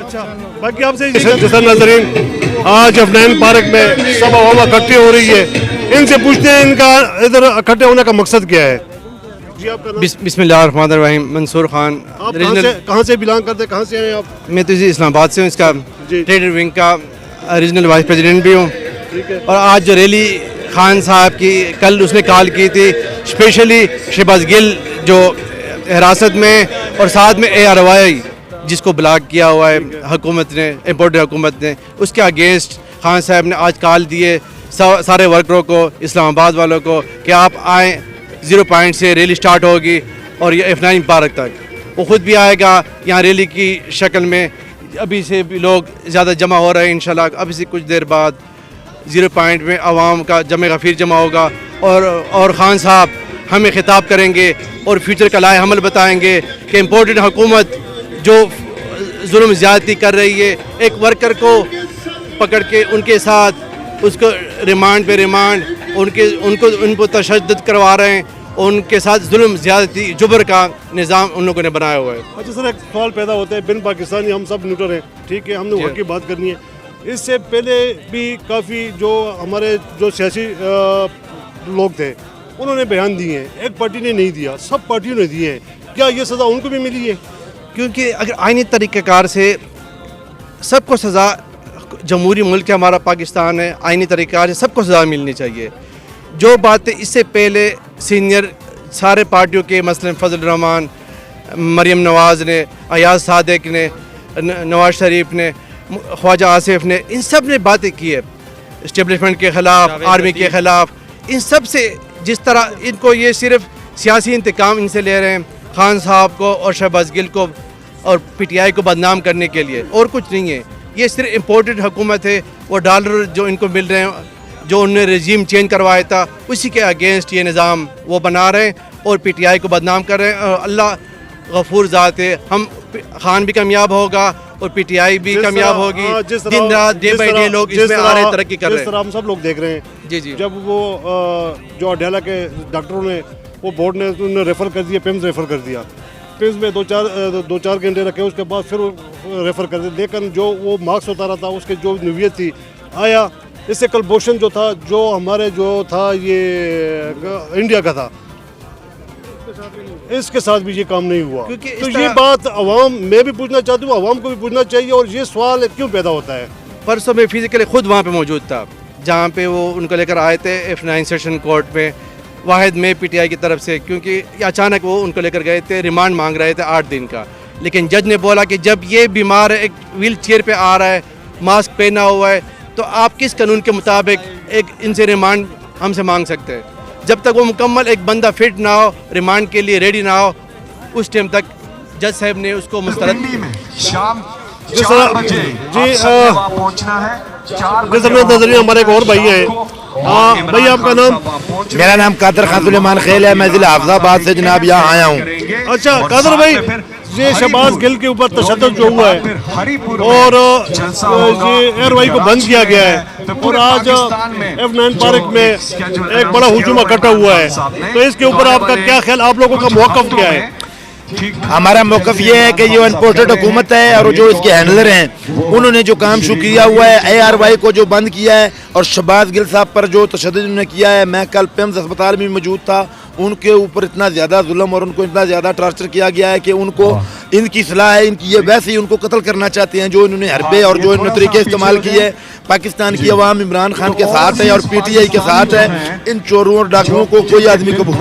اچھا باقی آپ سے جیسا ناظرین آج افنین پارک میں سب عوام اکٹھے ہو رہی ہے, ان سے پوچھتے ہیں ان کا ادھر اکٹھے ہونے کا مقصد کیا ہے. جی آپ کا نام؟ بسم اللہ الرحمن الرحیم. منصور خان. آپ کہاں سے بلانگ کرتے ہیں, کہاں سے ہیں آپ؟ میں تو اسلام آباد سے ہوں, اس کا ٹریڈر ونگ کا ریجنل وائس پریزیڈنٹ بھی ہوں. اور آج جو ریلی خان صاحب کی کل اس نے کال کی تھی اسپیشلی شہباز گل جو حراست میں, اور ساتھ میں ARY جس کو بلاک کیا ہوا ہے حکومت نے, امپورٹڈ حکومت نے, اس کے اگینسٹ خان صاحب نے آج کال دیے سارے ورکروں کو, اسلام آباد والوں کو, کہ آپ آئیں 0 پوائنٹ سے ریلی سٹارٹ ہوگی اور یہ افنین پارک تک. وہ خود بھی آئے گا یہاں ریلی کی شکل میں. ابھی سے بھی لوگ زیادہ جمع ہو رہے ہیں انشاءاللہ. ابھی سے کچھ دیر بعد 0 پوائنٹ میں عوام کا جمع غفیر جمع ہوگا, اور خان صاحب ہمیں خطاب کریں گے اور فیوچر کا لائحہ عمل بتائیں گے کہ امپورٹڈ حکومت جو ظلم زیادتی کر رہی ہے, ایک ورکر کو پکڑ کے ان کے ساتھ اس کو ریمانڈ پہ ریمانڈ ان کو تشدد کروا رہے ہیں, ان کے ساتھ ظلم زیادتی جبر کا نظام ان لوگوں نے بنایا ہوا ہے. اچھا سر, ایک سوال پیدا ہوتا ہے, بن پاکستانی ہم سب نیوٹرل ہیں, ٹھیک ہے, ہم نے وہاں کی بات کرنی ہے. اس سے پہلے بھی کافی جو ہمارے جو سیاسی لوگ تھے انہوں نے بیان دیے ہیں, ایک پارٹی نے نہیں دیا, سب پارٹیوں نے دیے ہیں. کیا یہ سزا ان کو بھی ملی ہے؟ کیونکہ اگر آئینی طریقہ کار سے سب کو سزا, جمہوری ملک ہے ہمارا پاکستان ہے, آئینی طریقہ کار سے سب کو سزا ملنی چاہیے. جو باتیں اس سے پہلے سینئر سارے پارٹیوں کے مثلا فضل الرحمان, مریم نواز نے, ایاز صادق نے, نواز شریف نے, خواجہ آصف نے, ان سب نے باتیں کی ہے اسٹیبلشمنٹ کے خلاف, آرمی کے خلاف. ان سب سے جس طرح ان کو یہ صرف سیاسی انتقام ان سے لے رہے ہیں, خان صاحب کو اور شہباز گل کو اور PTI کو بدنام کرنے کے لیے, اور کچھ نہیں ہے. یہ صرف امپورٹڈ حکومت ہے. وہ ڈالر جو ان کو مل رہے ہیں, جو انہوں نے رجیم چینج کروایا تھا, اسی کے اگینسٹ یہ نظام وہ بنا رہے ہیں اور PTI کو بدنام کر رہے ہیں. اور اللہ غفور ذات ہے, ہم خان بھی کامیاب ہوگا اور PTI بھی کامیاب ہوگی. دن رات ڈے بائی ڈے لوگ اس میں آ رہے ہیں, ترقی کر رہے ہیں. جس طرح ہم سب لوگ دیکھ رہے ہیں, جی جی, جب وہ جو اڈیالہ کے ڈاکٹروں نے, وہ بورڈ نے انہیں ریفر کر دیا, پیمز ریفر کر دیا, پیمز میں 2-4 گھنٹے رکھے, اس کے بعد پھر وہ ریفر کر دیا. لیکن جو وہ مارکس اتارا تھا, اس کے جو نوعیت تھی آیا. اس سے کلبوشن جو تھا, جو ہمارے جو تھا یہ انڈیا کا تھا, اس کے ساتھ بھی یہ کام نہیں ہوا. تو یہ بات عوام, میں بھی پوچھنا چاہتی ہوں, عوام کو بھی پوچھنا چاہیے. اور یہ سوال کیوں پیدا ہوتا ہے؟ پرسوں میں فزیکلی خود وہاں پہ موجود تھا جہاں پہ وہ ان کو لے کر آئے تھے F9 سیشن کورٹ میں, واحد میں PTI کی طرف سے, کیونکہ اچانک وہ ان کو لے کر گئے تھے, ریمانڈ مانگ رہے تھے 8 دن کا. لیکن جج نے بولا کہ جب یہ بیمار ہے, ایک ویل چیئر پہ آ رہا ہے, ماسک پہنا ہوا ہے, تو آپ کس قانون کے مطابق ایک ان سے ریمانڈ ہم سے مانگ سکتے ہیں؟ جب تک وہ مکمل ایک بندہ فٹ نہ ہو, ریمانڈ کے لیے ریڈی نہ ہو, اس ٹائم تک جج صاحب نے اس کو مسترد. جیسا نظریہ ہمارے ایک اور بھائی ہیں. بھائی آپ کا نام؟ میرا نام قادر خان سلیمان خیل ہے, میں ضلع حافظ آباد سے جناب یہاں آیا ہوں. اچھا قادر بھائی, یہ شہباز گل کے اوپر تشدد جو ہوا ہے اور یہ ARY کو بند کیا گیا ہے, اور آج F9 پارک میں ایک بڑا ہجوم اکٹھا ہوا ہے, تو اس کے اوپر آپ کا کیا خیال, آپ لوگوں کا موقف کیا ہے؟ ہمارا موقف یہ ہے کہ یہ امپورٹڈ حکومت ہے, اور جو اس کے ہینڈلر ہیں انہوں نے جو کام شروع کیا ہوا ہے, ARY کو جو بند کیا ہے, اور شہباز گل صاحب پر جو تشدد انہوں نے کیا ہے. میں کل پیمز اسپتال میں موجود تھا, ان کے اوپر اتنا زیادہ ظلم اور ان کو اتنا زیادہ ٹارچر کیا گیا ہے کہ ان کو, ان کی صلاح ہے, ان کی یہ ویسے ہی ان کو قتل کرنا چاہتے ہیں. جو انہوں نے حربے اور جو انہوں نے طریقے استعمال کیے, پاکستان کی عوام عمران خان کے ساتھ ہے اور PTI کے ساتھ ہے. ان چوروں اور ڈاکوؤں کو کوئی آدمی قبول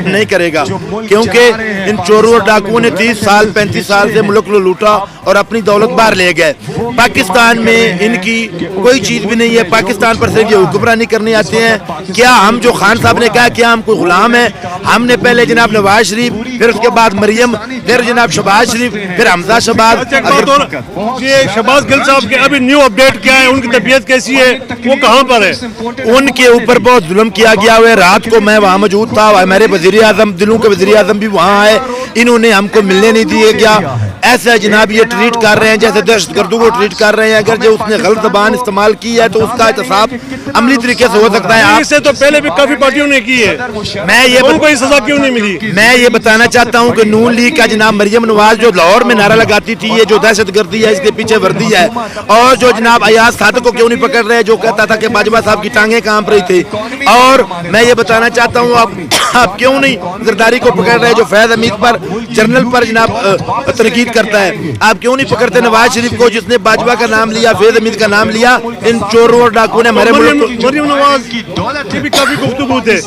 نہیں کرے گا, کیونکہ ان چوروں اور ڈاکوؤں نے 30 سال 35 سال سے ملک کو لوٹا اور اپنی دولت باہر لے گئے. پاکستان میں ان کی کوئی چیز بھی نہیں ہے, پاکستان پر صرف یہ حکمرانی کرنے آتے ہیں. کیا ہم, جو خان صاحب نے کہا, کیا ہم کوئی غلام ہیں؟ ہم نے پہلے جناب نواز شریف, پھر اس کے بعد مریم, پھر جناب شہباز شریف, پھر حمزہ شہباز. یہ شہباز گل صاحب کے ابھی نیو اپڈیٹ کیا ہے, ان کی طبیعت کیسی ہے, وہ کہاں پر ہے؟ ان کے اوپر بہت ظلم کیا گیا ہوا ہے. رات کو میں وہاں موجود تھا, میرے وزیر اعظم, دلوں کے وزیر اعظم بھی وہاں آئے, انہوں نے ہم کو ملنے نہیں دیے گیا. ایسا جناب یہ ٹریٹ کر رہے ہیں جیسے دہشت گردوں کو ٹریٹ کر رہے ہیں. اگر جو اس نے غلط زبان استعمال کی ہے تو اس کا احتساب عملی طریقے سے ہو سکتا ہے. اس سے تو پہلے بھی کافی پارٹیوں نے کی ہے, ان کو سزا کیوں نہیں ملی؟ میں یہ بتانا چاہتا ہوں کہ نون لیگ کا جناب مریم نواز جو لاہور میں نعرہ لگاتی تھی یہ جو دہشت گردی ہے اس کے پیچھے وردی ہے, اور جو جناب ایاز صادق کو کیوں نہیں پکڑ رہے جو کہتا تھا کہ باجوہ صاحب کی ٹانگیں کانپ رہی تھی. اور میں یہ بتانا چاہتا ہوں آپ کیوں نہیں زرداری کو پکڑ رہے جو فیض حمید پر جنرل پر جناب تنقید کرتا ہے. آپ کیوں نہیں پکڑتے نواز شریف کو جس نے باجوہ کا نام لیا, فیض حمید کا نام لیا. ان چوروں اور ڈاکوں نے ہمارے مریم نواز کی بھی کافی گفتگو تھے.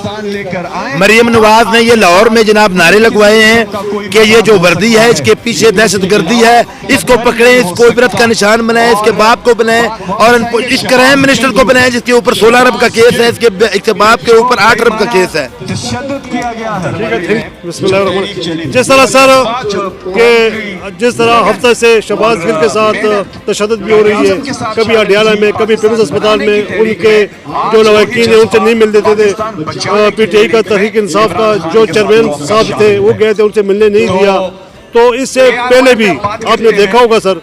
مریم نواز نے یہ لاہور میں جناب نعرے لگوائے ہیں کہ یہ جو وردی ہے اس کے پیچھے دہشت گردی ہے, اس کو پکڑیں, اس کو عبرت کا نشان بنائیں, اس کے باپ کو بنائیں اور اس کرائم منسٹر کو بنائیں جس کے اوپر 16 ارب کا کیس ہے, اس کے باپ کے اوپر 8 ارب کا کیس ہے. بسم اللہ الرحمن الرحیم. جس طرح سر کہ جس طرح ہفتہ سے شہباز گل کے ساتھ تشدد بھی ہو رہی ہے, کبھی اڈیالہ میں کبھی پیپلز اسپتال میں ان کے جو لواحقین ہیں ان سے نہیں مل دیتے تھے. پی ٹی آئی کا تحریک انصاف کا جو چیئرمین صاحب تھے وہ گئے تھے, ان سے ملنے نہیں دیا. تو اس سے پہلے بھی آپ نے دیکھا ہوگا سر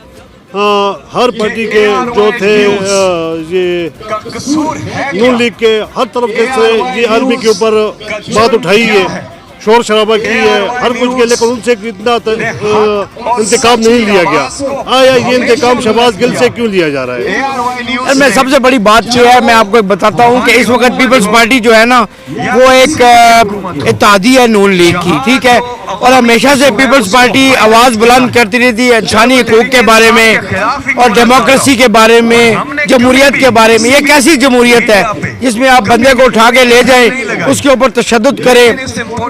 ہر پارٹی کے جو تھے یہ نون لیگ کے ہر طرف سے یہ آرمی کے اوپر بات اٹھائی ہے, شور شرابہ کی ہے, ہر کچھ کے, لیکن ان سے اتنا انتقام نہیں لیا گیا. آیا یہ انتقام شہباز گل سے کیوں لیا جا رہا ہے؟ میں سب سے بڑی بات یہ ہے, میں آپ کو بتاتا ہوں کہ اس وقت پیپلز پارٹی جو ہے نا وہ ایک اتحادی ہے نون لیگ کی, ٹھیک ہے, اور ہمیشہ سے پیپلز پارٹی آواز بلند کرتی رہتی ہے انسانی حقوق کے بارے میں اور ڈیموکریسی کے بارے میں, جمہوریت کے بارے میں. یہ کیسی جمہوریت ہے جس میں آپ بندے کو اٹھا کے لے جائیں, اس کے اوپر تشدد کریں؟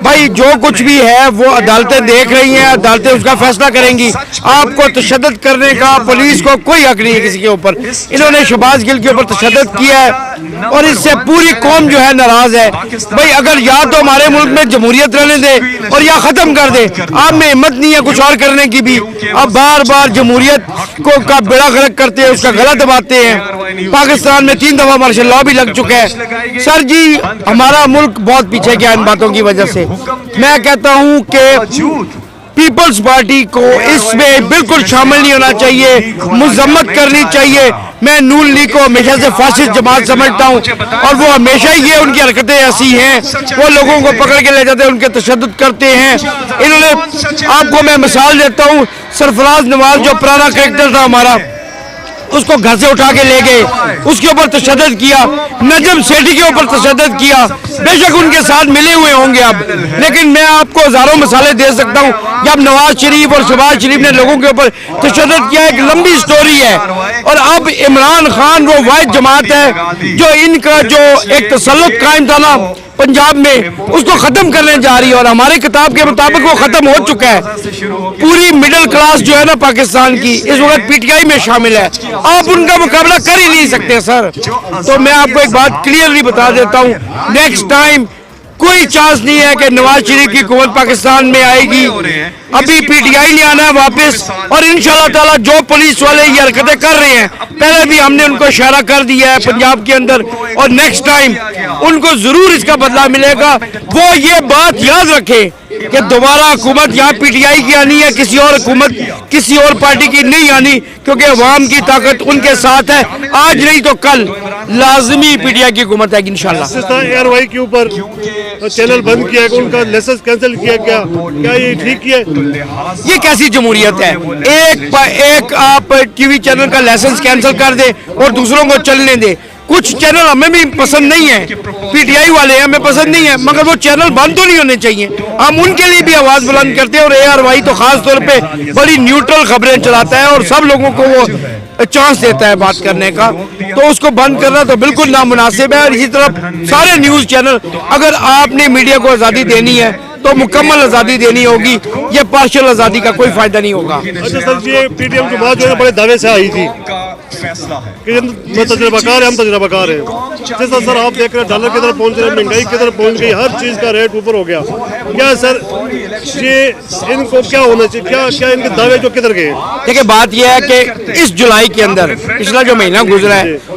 بھائی جو کچھ بھی ہے وہ عدالتیں دیکھ رہی ہیں, عدالتیں اس کا فیصلہ کریں گی. آپ کو تشدد کرنے کا پولیس کو کوئی حق نہیں ہے کسی کے اوپر. انہوں نے شہباز گل کے اوپر تشدد کیا ہے اور اس سے پوری قوم جو ہے ناراض ہے. بھائی اگر یا تو ہمارے ملک میں جمہوریت رہنے دے اور یا ختم کر دے, آپ میں ہمت نہیں ہے کچھ اور کرنے کی بھی. اب بار بار جمہوریت کو کا بیڑا غرق کرتے ہیں, اس کا گلا دباتے ہیں. پاکستان میں 3 دفعہ مارشل لا بھی لگ چکا ہے. سر جی ہمارا ملک بہت پیچھے گیا ان باتوں کی وجہ سے. میں کہتا ہوں کہ پیپلز پارٹی کو اس میں بالکل شامل نہیں ہونا چاہیے, مذمت کرنی چاہیے. میں نون لیگ کو ہمیشہ سے فاسسٹ جماعت سمجھتا ہوں اور وہ ہمیشہ ہی ان کی حرکتیں ایسی ہیں, وہ لوگوں کو پکڑ کے لے جاتے ہیں, ان کے تشدد کرتے ہیں. انہوں نے آپ کو میں مثال دیتا ہوں, سرفراز نواز جو پرانا کرکٹر تھا ہمارا, اس کو گھر سے اٹھا کے لے گئے, اس کے اوپر تشدد کیا. نجم سیٹھی کے اوپر تشدد کیا. بے شک ان کے ساتھ ملے ہوئے ہوں گے اب, لیکن میں آپ کو ہزاروں مثالیں دے سکتا ہوں. جب نواز شریف اور شہباز شریف نے لوگوں کے اوپر تشدد کیا, ایک لمبی سٹوری ہے. اور اب عمران خان وہ واحد جماعت ہے جو ان کا جو ایک تسلط قائم تھا نا پنجاب میں, اس کو ختم کرنے جا رہی ہے. اور ہماری کتاب کے مطابق وہ ختم ہو چکا ہے. پوری مڈل کلاس جو ہے نا پاکستان کی اس وقت پی ٹی آئی میں شامل ہے. آپ ان کا مقابلہ کر ہی نہیں سکتے سر. تو میں آپ کو ایک بات کلیئرلی بتا دیتا ہوں, نیکسٹ ٹائم کوئی چانس نہیں ہے کہ نواز شریف کی حکومت پاکستان میں آئے گی. ابھی پی ٹی آئی نے آنا ہے واپس, اور انشاءاللہ تعالی جو پولیس والے یہ حرکتیں کر رہے ہیں, پہلے بھی ہم نے ان کو اشارہ کر دیا ہے پنجاب کے اندر, اور نیکسٹ ٹائم ان کو ضرور اس کا بدلہ ملے گا. وہ یہ بات یاد رکھے کہ دوبارہ حکومت یہاں پی ٹی آئی کی آنی ہے, کسی اور حکومت کسی اور پارٹی کی نہیں آنی, کیونکہ عوام کی طاقت ان کے ساتھ ہے. آج نہیں تو کل لازمی پی ٹی آئی کی حکومت ہے انشاءاللہ. جس طرح اے آر وائی کے اوپر چینل بند کیا گیا, ان کا لائسنس کینسل کیا گیا, کیا یہ ٹھیک کیا؟ یہ کیسی جمہوریت ہے؟ ایک آپ ٹی وی چینل کا لائسنس کینسل کر دیں اور دوسروں کو چلنے دیں. کچھ چینل ہمیں بھی پسند نہیں ہیں, پی ٹی آئی والے ہمیں پسند نہیں ہیں, مگر وہ چینل بند تو نہیں ہونے چاہیے. ہم ان کے لیے بھی آواز بلند کرتے ہیں, اور اے آر وائی تو خاص طور پہ بڑی نیوٹرل خبریں چلاتا ہے اور سب لوگوں کو وہ چانس دیتا ہے بات کرنے کا. تو اس کو بند کرنا تو بالکل نامناسب ہے. اور اسی طرح سارے نیوز چینل, اگر آپ نے میڈیا کو آزادی دینی ہے تو مکمل آزادی دینی ہوگی, یہ پارشل آزادی کا کوئی فائدہ نہیں ہوگا. اچھا سر جی, پی ٹی ایم کی بات جو ہے بڑے دعوے سے آئی تھی کہ تجربہ کار ہیں, ہم تجربہ کار ہیں. جس طرح سر آپ دیکھ رہے ہیں ڈالر کی طرف پہنچ رہے ہیں, مہنگائی کی طرف پہنچ گئی, ہر چیز کا ریٹ اوپر ہو گیا. کیا سر یہ ان کو کیا ہونا چاہیے, کیا ان کے دعوے جو کدھر گئے؟ دیکھیں بات یہ ہے کہ اس جولائی کے اندر, پچھلا جو مہینہ گزرا ہے,